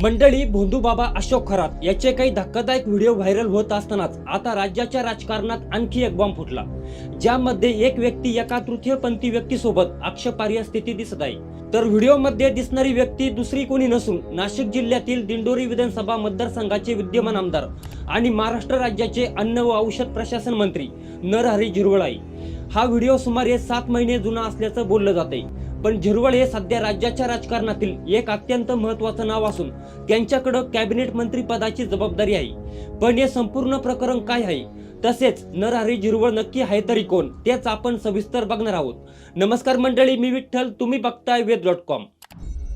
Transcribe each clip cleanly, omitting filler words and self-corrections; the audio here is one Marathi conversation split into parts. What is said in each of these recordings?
मंडळी, भोंदूबाबा अशोक खरात याचे काही धक्कादायक व्हिडिओ व्हायरल होत असतानाच आता राज्याच्या राजकारणात आणखी एक बॉम्ब फुटला, ज्यामध्ये एक व्यक्ती एका तृतीयपंथी व्यक्तीसोबत आक्षेपार्ह स्थिती दिसत आहे। तर व्हिडिओमध्ये दिसणारी व्यक्ती दुसरी कोणी नसून नाशिक जिल्ह्यातील दिंडोरी विधानसभा मतदारसंघाचे विद्यमान आमदार आणि महाराष्ट्र राज्याचे अन्न व औषध प्रशासन मंत्री नरहरी झिरवळ आहे। हा व्हिडिओ सुमारे 7 महिने जुना असल्याचं बोललं जाते, पण झिरवळ हे सध्या राज्याच्या राजकारणातील एक अत्यंत महत्त्वाचं नाव असून त्यांच्याकडे कॅबिनेट मंत्री पदाची जबाबदारी आहे। पण हे संपूर्ण प्रकरण काय आहे, तसेच नरहरी झिरवळ नक्की आहे तरी कोण, तेच आपण सविस्तर बघणार आहोत। नमस्कार मंडळी, मी विठ्ठल, तुम्ही बघताय वेद.com।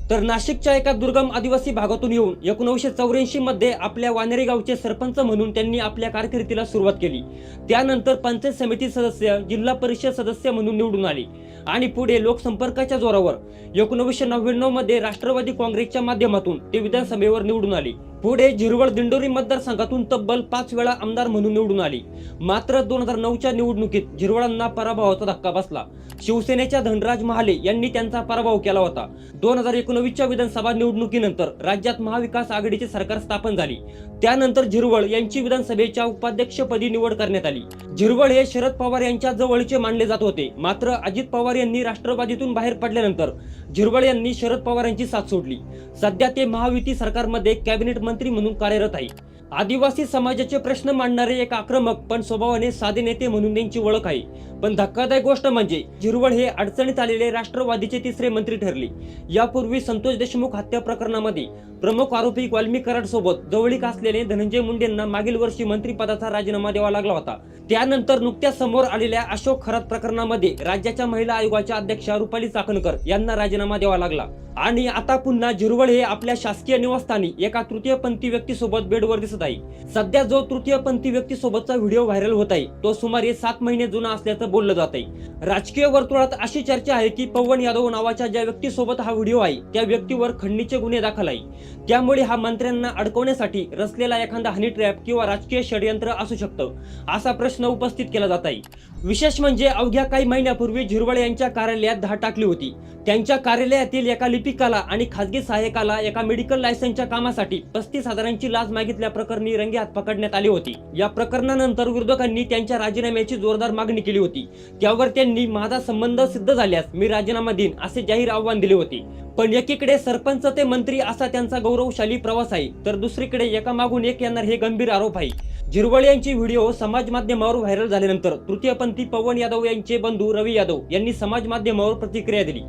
तर नाशिकच्या एका दुर्गम आदिवासी भागातून येऊन 1984 मध्ये आपल्या वानेरी गावचे सरपंच म्हणून त्यांनी आपल्या कारकिर्दीला सुरुवात केली। त्यानंतर पंचायत समिती सदस्य, जिल्हा परिषद सदस्य म्हणून निवडून आले आणि पुढे लोकसंपर्काच्या जोरावर 1999 मध्ये राष्ट्रवादी काँग्रेसच्या माध्यमातून ते विधानसभेवर निवडून आले। पुढे झिरवळ दिंडोरी मतदारसंघातून तब्बल 5 वेळा आमदार म्हणून निवडून आले। मात्र 2009च्या निवडणुकीत झिरवळांना पराभवाचा धक्का बसला। शिवसेनेच्या धनराज महाले यांनी त्यांचा पराभव केला होता। 2019च्या विधानसभा निवडणुकीनंतर राज्यात महाविकास आघाडीचे सरकार स्थापन झाले। त्यानंतर झिरवळ यांची विधानसभेच्या उपाध्यक्षपदी निवड करण्यात आली। झिरवळ हे शरद पवार यांच्या जवळचे मानले जात होते, मात्र अजित पवार यांनी राष्ट्रवादीतून बाहेर पडल्यानंतर झिरवळ यांनी शरद पवारांची साथ सोडली। सध्या ते महायुती सरकारमध्ये कॅबिनेट मंत्री म्हणून कार्यरत आहे। आदिवासी समाजाचे प्रश्न मांडणारे एक आक्रमक पण स्वभावाने साधे नेते म्हणून त्यांची ओळख आहे। पण धक्कादायक गोष्ट म्हणजे झिरवळ हे अडचणीत आलेले राष्ट्रवादीचे तिसरे मंत्री ठरले। यापूर्वी संतोष देशमुख हत्या प्रकरणामध्ये प्रमुख आरोपी वाल्मी कराड सोबत जवळीक असलेले धनंजय मुंडेंना मागील वर्षी मंत्रिपदाचा राजीनामा द्यावा लागला होता। त्यानंतर नुकत्याच समोर आलेल्या अशोक खरात प्रकरणामध्ये राज्याच्या महिला आयोगाच्या अध्यक्षा रुपाली चाकणकर यांना राजीनामा द्यावा लागला आणि आता पुन्हा झिरवळ हे आपल्या शासकीय निवासस्थानी एका तृतीयपंथी व्यक्तीसोबत बेडवर दिसत आहे। सध्या जो तृतीयपंथी व्यक्तीसोबतचा व्हिडिओ व्हायरल होत आहे तो सुमारे 7 महिने जुना असल्याचं बोललं जात आहे। राजकीय वर्तुळात अशी चर्चा आहे की पवन यादव नावाच्या ज्या व्यक्तीसोबत हा व्हिडिओ आहे त्या व्यक्तीवर खंडणीचे गुन्हे दाखल आहे। त्यामुळे हा मंत्र्यांना अडकवण्यासाठी रचलेला एखादा हनी ट्रॅप किंवा राजकीय षडयंत्र असू शकतं, असा प्रश्न उपस्थित केला जात आहे। विशेष म्हणजे अवघ्या काही महिन्यापूर्वी झिरवळ यांच्या कार्यालयात धाड टाकली होती। त्यांच्या कार्यालयातील एका लिपिकाला आणि खासगी सहाय्यकाला एका मेडिकल लायसन्सच्या कामासाठी 35,000ची लाच मागितल्या प्रकरणी रंगेहात पकडण्यात आली होती। या प्रकरणानंतर विरोधकांनी त्यांच्या राजीनाम्याची जोरदार मागणी केली होती। त्यावर त्यांनी माझा संबंध सिद्ध झाल्यास मी राजीनामा देईन असे जाहीर आव्हान दिले होते। पण एकीकडे सरपंच ते मंत्री असा त्यांचा गौरवशाली प्रवास आहे, तर दुसरीकडे एकामागून एक येणार हे गंभीर आरोप आहे। झिरवळ यांची व्हिडिओ समाज माध्यमावर व्हायरल झाल्यानंतर तृतीयपंथी पवन यादव यांचे बंधू रवी यादव यांनी समाज माध्यमावर प्रतिक्रिया दिली।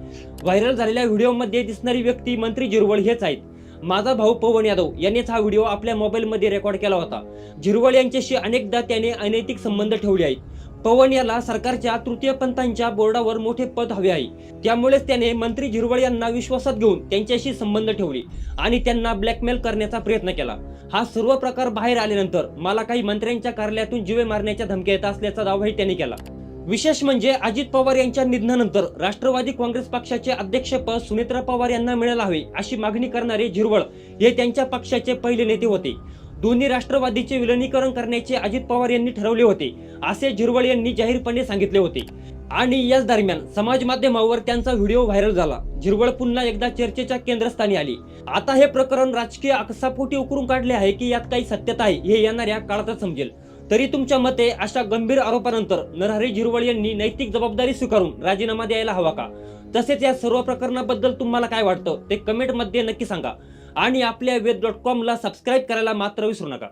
व्हायरल झालेल्या व्हिडिओमध्ये दिसणारी व्यक्ती मंत्री झिरवळ हेच आहेत। माझा भाऊ पवन यादव यांनीच हा व्हिडिओ आपल्या मोबाईलमध्ये रेकॉर्ड केला होता। झिरवळ यांच्याशी अनेकदा त्याने अनैतिक संबंध ठेवले आहेत। पवन याला सरकारच्या तृतीयपंथांच्या बोर्डावर मोठे पद हवे आहे, त्यामुळेच त्याने मंत्री झिरवळ यांना विश्वासात घेऊन त्यांच्याशी संबंध ठेवले आणि त्यांना ब्लॅकमेल करण्याचा प्रयत्न केला। हा सर्व प्रकार बाहेर आल्यानंतर मला काही मंत्र्यांच्या कार्यालयातून जीवे मारण्याच्या धमक्या येत असल्याचा दावाही त्यांनी केला। विशेष म्हणजे अजित पवार यांच्या निधनानंतर राष्ट्रवादी काँग्रेस पक्षाचे अध्यक्षपद सुनेत्रा पवार यांना मिळाले हवे अशी मागणी करणारे झिरवळ हे त्यांच्या पक्षाचे पहिले नेते होते। दोन्ही राष्ट्रवादीचे विलीनीकरण करण्याचे अजित पवार यांनी ठरवले होते असे झिरवळ यांनी जाहीरपणे सांगितले होते आणि याच दरम्यान समाज माध्यमावर त्यांचा व्हिडिओ व्हायरल झाला। झिरवळ पुन्हा एकदा चर्चेच्या केंद्रस्थानी आली। आता हे प्रकरण राजकीय आकसापोटी उकरून काढले आहे की यात काही सत्यता आहे हे येणाऱ्या काळातच समजेल। तरी तुमच्या मते अशा गंभीर आरोपानंतर नरहरी झिरवळ यांनी नैतिक जबाबदारी स्वीकारून राजीनामा द्यायला हवा का? तसेच या सर्व प्रकरणाबद्दल तुम्हाला काय वाटतं ते कमेंटमध्ये नक्की सांगा आणि आपल्या वेद.com ला सबस्क्राईब करायला मात्र विसरू नका।